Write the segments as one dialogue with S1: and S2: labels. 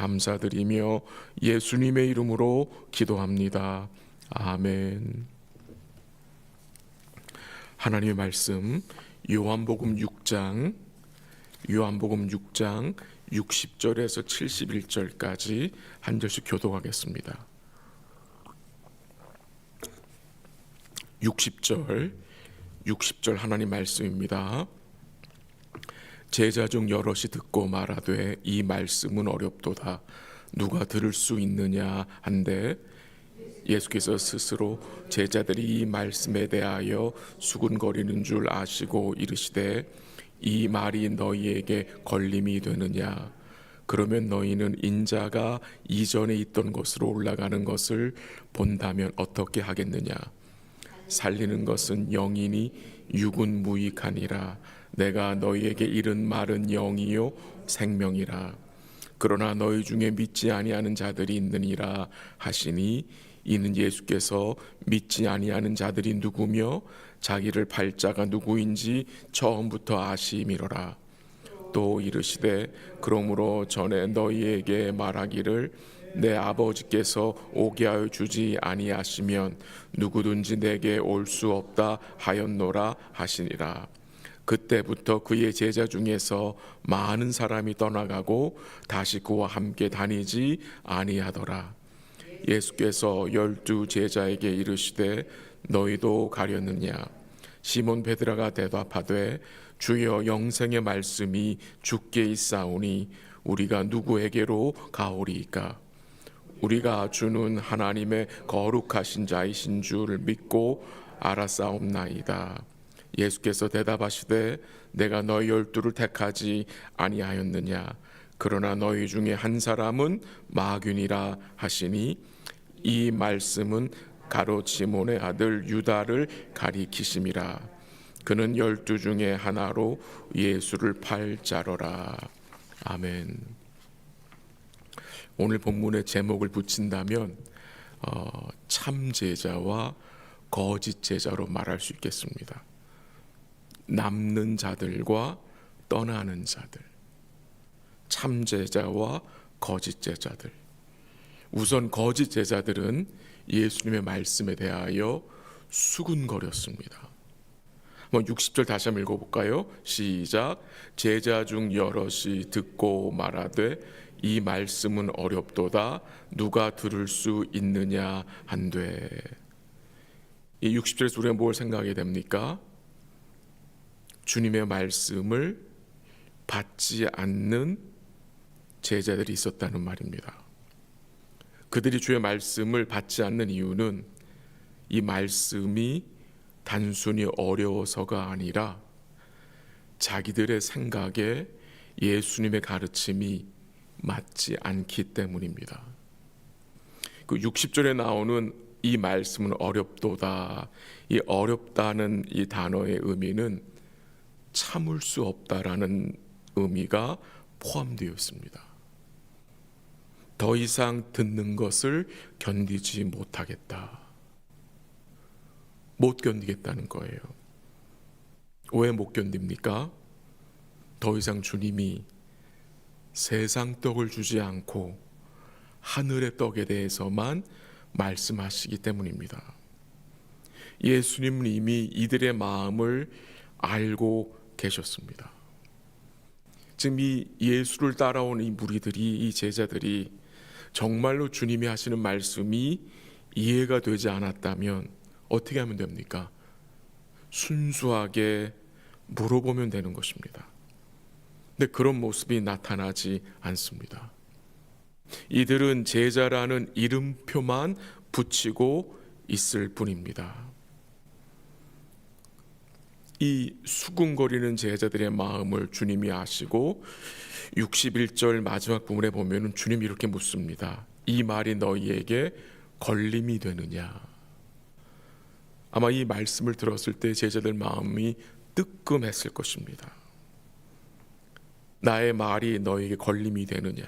S1: 감사드리며 예수님의 이름으로 기도합니다. 아멘. 하나님의 말씀 요한복음 6장 60절에서 71절까지 한 절씩 교독하겠습니다. 60절 하나님 말씀입니다. 제자 중 여럿이 듣고 말하되 이 말씀은 어렵도다 누가 들을 수 있느냐 한데 예수께서 스스로 제자들이 이 말씀에 대하여 수군거리는 줄 아시고 이르시되 이 말이 너희에게 걸림이 되느냐 그러면 너희는 인자가 이전에 있던 곳으로 올라가는 것을 본다면 어떻게 하겠느냐 살리는 것은 영이니 육은 무익하니라 내가 너희에게 이른 말은 영이요 생명이라 그러나 너희 중에 믿지 아니하는 자들이 있느니라 하시니 이는 예수께서 믿지 아니하는 자들이 누구며 자기를 팔자가 누구인지 처음부터 아심이로라. 또 이르시되 그러므로 전에 너희에게 말하기를 내 아버지께서 오게 하여 주지 아니하시면 누구든지 내게 올 수 없다 하였노라 하시니라. 그때부터 그의 제자 중에서 많은 사람이 떠나가고 다시 그와 함께 다니지 아니하더라. 예수께서 12 제자에게 이르시되 너희도 가려느냐 시몬 베드로가 대답하되 주여 영생의 말씀이 주께 있사오니 우리가 누구에게로 가오리이까 우리가 주는 하나님의 거룩하신 자이신 줄 믿고 알았사옵나이다. 예수께서 대답하시되 내가 너희 12를 택하지 아니하였느냐 그러나 너희 중에 한 사람은 마귀니라 하시니 이 말씀은 가롯 시몬의 아들 유다를 가리키심이라. 그는 12 중에 하나로 예수를 팔 자로라. 아멘. 오늘 본문의 제목을 붙인다면 참 제자와 거짓 제자로 말할 수 있겠습니다. 남는 자들과 떠나는 자들, 참 제자와 거짓 제자들. 우선 거짓 제자들은 예수님의 말씀에 대하여 수군거렸습니다. 60절 다시 한번 읽어볼까요? 시작. 제자 중 여럿이 듣고 말하되 이 말씀은 어렵도다 누가 들을 수 있느냐 한되. 이 60절에서 우리가 뭘 생각하게 됩니까? 주님의 말씀을 받지 않는 제자들이 있었다는 말입니다. 그들이 주의 말씀을 받지 않는 이유는 이 말씀이 단순히 어려워서가 아니라 자기들의 생각에 예수님의 가르침이 맞지 않기 때문입니다. 그 60절에 나오는 이 말씀은 어렵도다. 이 어렵다는 이 단어의 의미는 참을 수 없다라는 의미가 포함되어 있습니다. 더 이상 듣는 것을 견디지 못하겠다. 못 견디겠다는 거예요. 왜 못 견딥니까? 더 이상 주님이 세상 떡을 주지 않고 하늘의 떡에 대해서만 말씀하시기 때문입니다. 예수님은 이미 이들의 마음을 알고 계셨습니다. 지금 이 예수를 따라온 이 무리들이, 이 제자들이 정말로 주님이 하시는 말씀이 이해가 되지 않았다면 어떻게 하면 됩니까? 순수하게 물어보면 되는 것입니다. 근데 그런 모습이 나타나지 않습니다. 이들은 제자라는 이름표만 붙이고 있을 뿐입니다. 이 수군거리는 제자들의 마음을 주님이 아시고 61절 마지막 부분에 보면 주님이 이렇게 묻습니다. 이 말이 너희에게 걸림이 되느냐? 아마 이 말씀을 들었을 때 제자들 마음이 뜨끔했을 것입니다. 나의 말이 너에게 걸림이 되느냐?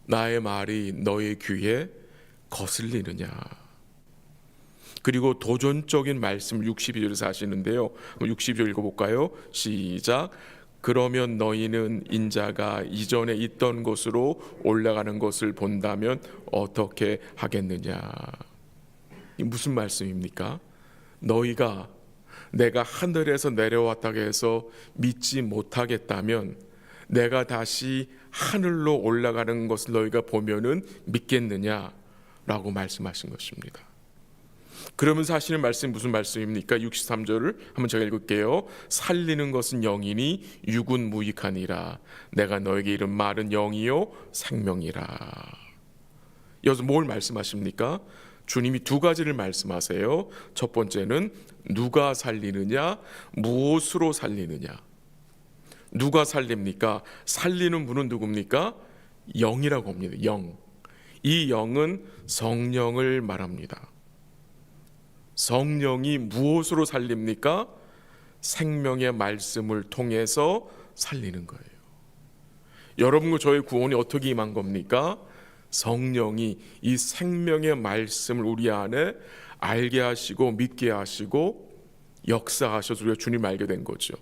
S1: 나의 말이 너의 귀에 거슬리느냐? 그리고 도전적인 말씀을 62절에서 하시는데요. 62절 읽어볼까요? 시작. 그러면 너희는 인자가 이전에 있던 곳으로 올라가는 것을 본다면 어떻게 하겠느냐. 이 무슨 말씀입니까? 너희가 내가 하늘에서 내려왔다고 해서 믿지 못하겠다면 내가 다시 하늘로 올라가는 것을 너희가 보면은 믿겠느냐라고 말씀하신 것입니다. 그러면서 하시는 말씀이 무슨 말씀입니까? 63절을 한번 제가 읽을게요. 살리는 것은 영이니 육은 무익하니라. 내가 너에게 이른 말은 영이요 생명이라. 여기서 뭘 말씀하십니까? 주님이 두 가지를 말씀하세요. 첫 번째는 누가 살리느냐, 무엇으로 살리느냐. 누가 살립니까? 살리는 분은 누굽니까? 영이라고 합니다. 영. 이 영은 성령을 말합니다. 성령이 무엇으로 살립니까? 생명의 말씀을 통해서 살리는 거예요. 여러분과 저의 구원이 어떻게 임한 겁니까? 성령이 이 생명의 말씀을 우리 안에 알게 하시고 믿게 하시고 역사하셔서 우리가 주님 알게 된 거죠.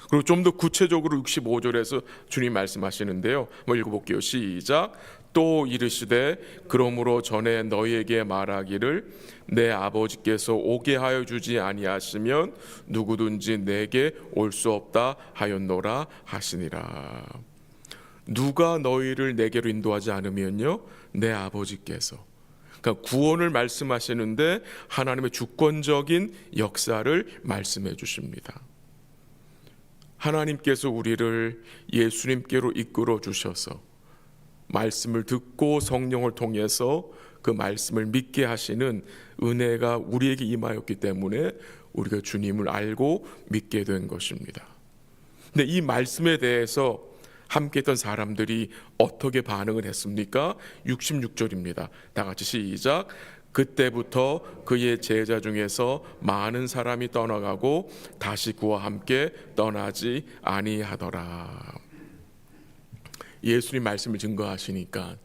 S1: 그리고 좀 더 구체적으로 65절에서 주님 말씀하시는데요. 한번 읽어볼게요. 시작. 또 이르시되 그러므로 전에 너희에게 말하기를 내 아버지께서 오게 하여 주지 아니하시면 누구든지 내게 올 수 없다 하였노라 하시니라. 누가 너희를 내게로 인도하지 않으면요, 내 아버지께서. 그러니까 구원을 말씀하시는데 하나님의 주권적인 역사를 말씀해 주십니다. 하나님께서 우리를 예수님께로 이끌어 주셔서 말씀을 듣고 성령을 통해서 그 말씀을 믿게 하시는 은혜가 우리에게 임하였기 때문에 우리가 주님을 알고 믿게 된 것입니다. 근데 이 말씀에 대해서 함께 했던 사람들이 어떻게 반응을 했습니까? 66절입니다. 다 같이 시작. 그때부터 그의 제자 중에서 많은 사람이 떠나가고 다시 그와 함께 떠나지 아니하더라. 예수님 말씀을 증거하시니까,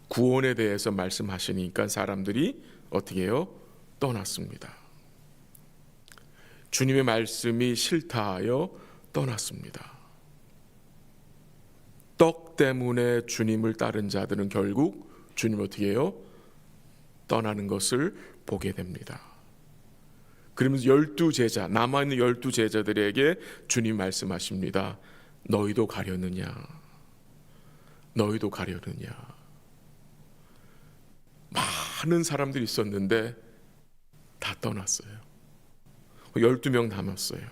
S1: 구원에 대해서 말씀하시니까 사람들이 어떻게 해요? 떠났습니다. 주님의 말씀이 싫다 하여 떠났습니다. 떡 때문에 주님을 따른 자들은 결국 주님을 어떻게 해요? 떠나는 것을 보게 됩니다. 그러면서 12제자, 남아있는 12제자들에게 주님 말씀하십니다. 너희도 가려느냐? 너희도 가려느냐? 많은 사람들이 있었는데 다 떠났어요. 12명 남았어요.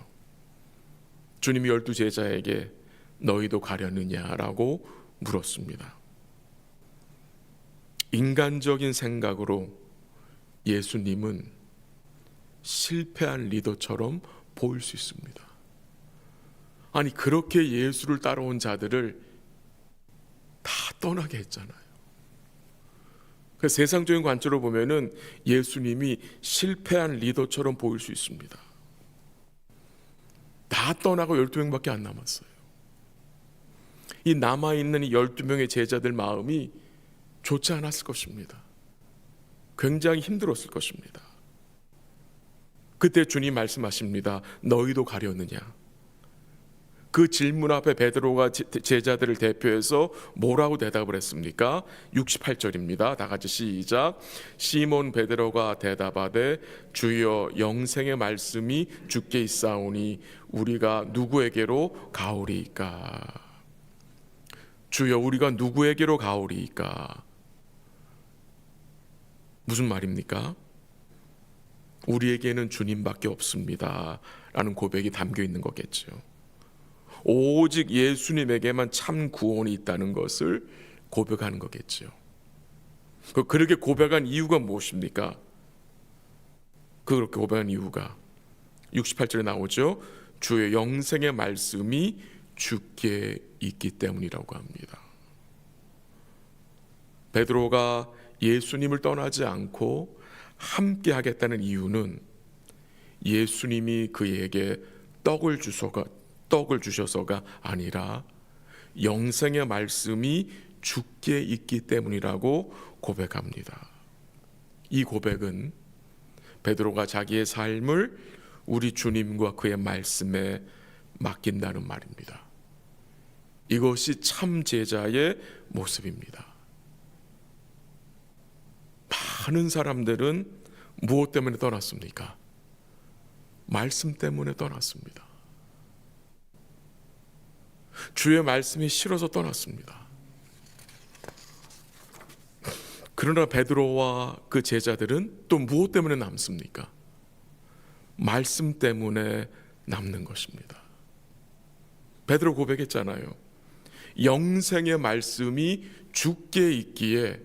S1: 주님이 12제자에게 너희도 가려느냐라고 물었습니다. 인간적인 생각으로 예수님은 실패한 리더처럼 보일 수 있습니다. 아니, 그렇게 예수를 따라온 자들을 다 떠나게 했잖아요. 세상적인 관점으로 보면은 예수님이 실패한 리더처럼 보일 수 있습니다. 다 떠나고 12명밖에 안 남았어요. 이 남아있는 이 12명의 제자들 마음이 좋지 않았을 것입니다. 굉장히 힘들었을 것입니다. 그때 주님 말씀하십니다. 너희도 가려느냐? 그 질문 앞에 베드로가 제자들을 대표해서 뭐라고 대답을 했습니까? 68절입니다. 다 같이 시작. 시몬 베드로가 대답하되 주여 영생의 말씀이 주께 있사오니 우리가 누구에게로 가오리이까? 주여 우리가 누구에게로 가오리이까? 무슨 말입니까? 우리에게는 주님밖에 없습니다 라는 고백이 담겨 있는 거겠죠. 오직 예수님에게만 참 구원이 있다는 것을 고백하는 거겠죠. 그렇게 고백한 이유가 무엇입니까? 그렇게 고백한 이유가 68절에 나오죠. 주의 영생의 말씀이 주께 있기 때문이라고 합니다. 베드로가 예수님을 떠나지 않고 함께 하겠다는 이유는 예수님이 그에게 떡을 주셔서가 아니라 영생의 말씀이 주께 있기 때문이라고 고백합니다. 이 고백은 베드로가 자기의 삶을 우리 주님과 그의 말씀에 맡긴다는 말입니다. 이것이 참 제자의 모습입니다. 많은 사람들은 무엇 때문에 떠났습니까? 말씀 때문에 떠났습니다. 주의 말씀이 싫어서 떠났습니다. 그러나 베드로와 그 제자들은 또 무엇 때문에 남습니까? 말씀 때문에 남는 것입니다. 베드로 고백했잖아요. 영생의 말씀이 주께 있기에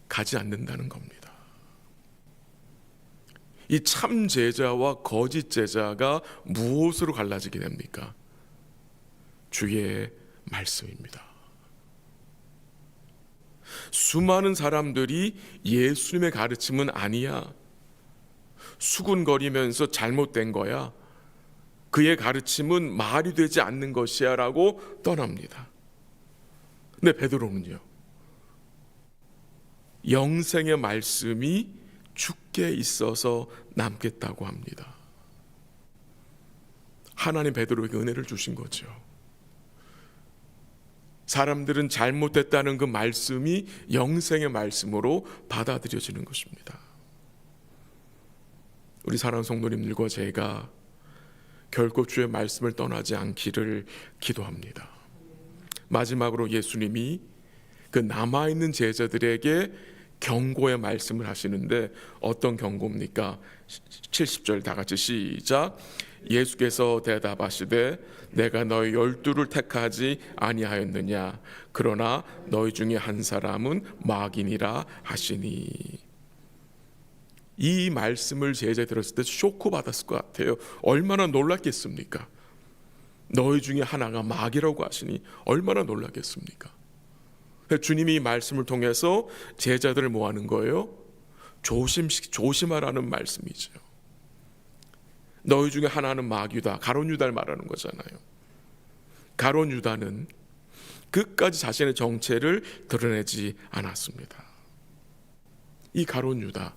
S1: 가지 않는다는 겁니다. 이 참 제자와 거짓 제자가 무엇으로 갈라지게 됩니까? 주의 말씀입니다. 수많은 사람들이 예수님의 가르침은 아니야, 수군거리면서 잘못된 거야, 그의 가르침은 말이 되지 않는 것이야 라고 떠납니다. 근데 베드로는요, 영생의 말씀이 주께 있어서 남겠다고 합니다. 하나님 베드로에게 은혜를 주신 거죠. 사람들은 잘못됐다는 그 말씀이 영생의 말씀으로 받아들여지는 것입니다. 우리 사랑하는 성도님들과 제가 결코 주의 말씀을 떠나지 않기를 기도합니다. 마지막으로 예수님이 그 남아있는 제자들에게 경고의 말씀을 하시는데 어떤 경고입니까? 70절 다 같이 시작. 예수께서 대답하시되 내가 너희 12를 택하지 아니하였느냐? 그러나 너희 중에 한 사람은 마귀니라 하시니. 이 말씀을 제자들이 들었을 때 쇼크 받았을 것 같아요. 얼마나 놀랐겠습니까? 너희 중에 하나가 마귀라고 하시니 얼마나 놀랐겠습니까? 주님이 이 말씀을 통해서 제자들을 뭐 하는 거예요? 조심하라는 말씀이죠. 너희 중에 하나는 마귀다, 가룟 유다를 말하는 거잖아요. 가룟 유다는 끝까지 자신의 정체를 드러내지 않았습니다. 이 가룟 유다,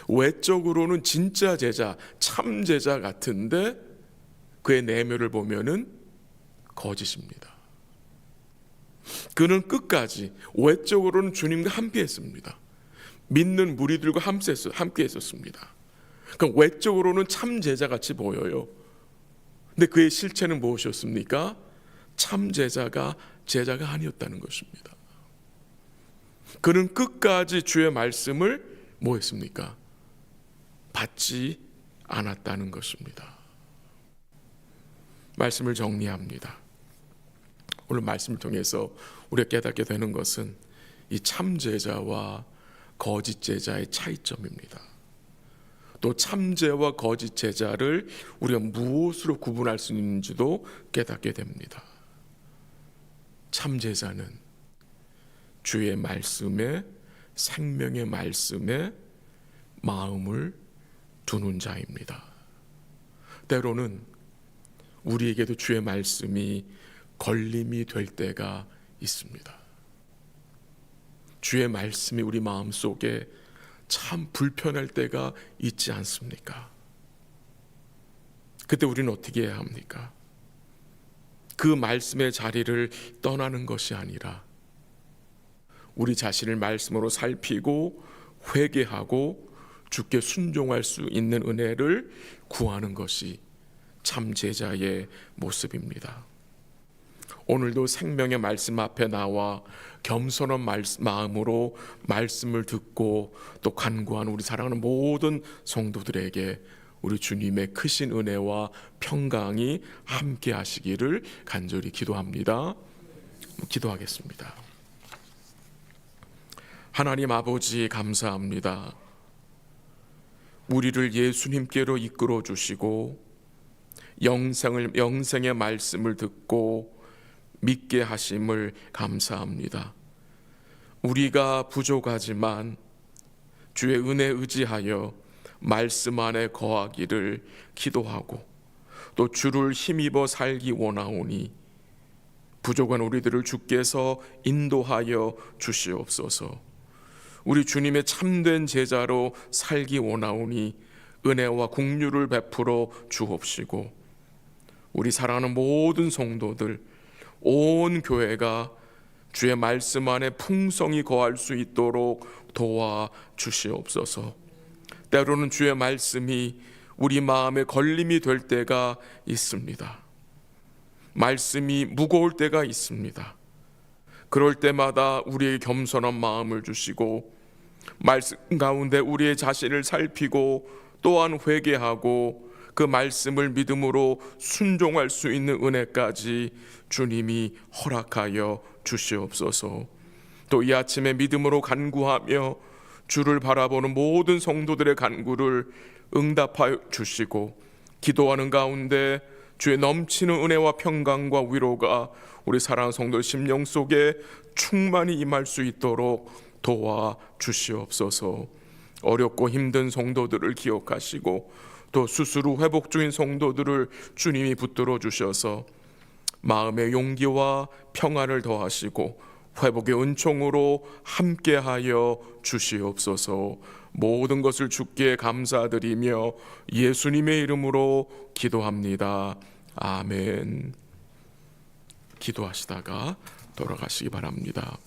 S1: 외적으로는 진짜 제자, 참 제자 같은데 그의 내면을 보면은 거짓입니다. 그는 끝까지 외적으로는 주님과 함께 했습니다. 믿는 무리들과 함께 했었습니다. 그러니까 외적으로는 참 제자같이 보여요. 근데 그의 실체는 무엇이었습니까? 참 제자가 아니었다는 것입니다. 그는 끝까지 주의 말씀을 뭐 했습니까? 받지 않았다는 것입니다. 말씀을 정리합니다. 오늘 말씀을 통해서 우리가 깨닫게 되는 것은 이 참 제자와 거짓 제자의 차이점입니다. 또 참제와 거짓 제자를 우리가 무엇으로 구분할 수 있는지도 깨닫게 됩니다. 참 제자는 주의 말씀에, 생명의 말씀에 마음을 두는 자입니다. 때로는 우리에게도 주의 말씀이 걸림이 될 때가 있습니다. 주의 말씀이 우리 마음속에 참 불편할 때가 있지 않습니까? 그때 우리는 어떻게 해야 합니까? 그 말씀의 자리를 떠나는 것이 아니라 우리 자신을 말씀으로 살피고 회개하고 주께 순종할 수 있는 은혜를 구하는 것이 참 제자의 모습입니다. 오늘도 생명의 말씀 앞에 나와 겸손한 마음으로 말씀을 듣고 또 간구하는 우리 사랑하는 모든 성도들에게 우리 주님의 크신 은혜와 평강이 함께 하시기를 간절히 기도합니다. 기도하겠습니다. 하나님 아버지 감사합니다. 우리를 예수님께로 이끌어 주시고 영생의 말씀을 듣고 믿게 하심을 감사합니다. 우리가 부족하지만 주의 은혜 의지하여 말씀 안에 거하기를 기도하고 또 주를 힘입어 살기 원하오니 부족한 우리들을 주께서 인도하여 주시옵소서. 우리 주님의 참된 제자로 살기 원하오니 은혜와 긍휼을 베풀어 주옵시고 우리 사랑하는 모든 성도들 온 교회가 주의 말씀 안에 풍성히 거할 수 있도록 도와 주시옵소서. 때로는 주의 말씀이 우리 마음에 걸림이 될 때가 있습니다. 말씀이 무거울 때가 있습니다. 그럴 때마다 우리의 겸손한 마음을 주시고 말씀 가운데 우리의 자신을 살피고 또한 회개하고 그 말씀을 믿음으로 순종할 수 있는 은혜까지 주님이 허락하여 주시옵소서. 또 이 아침에 믿음으로 간구하며 주를 바라보는 모든 성도들의 간구를 응답하여 주시고 기도하는 가운데 주의 넘치는 은혜와 평강과 위로가 우리 사랑하는 성도의 심령 속에 충만히 임할 수 있도록 도와 주시옵소서. 어렵고 힘든 성도들을 기억하시고 또 수술 후 회복 중인 성도들을 주님이 붙들어 주셔서 마음의 용기와 평안을 더하시고 회복의 은총으로 함께하여 주시옵소서. 모든 것을 주께 감사드리며 예수님의 이름으로 기도합니다. 아멘. 기도하시다가 돌아가시기 바랍니다.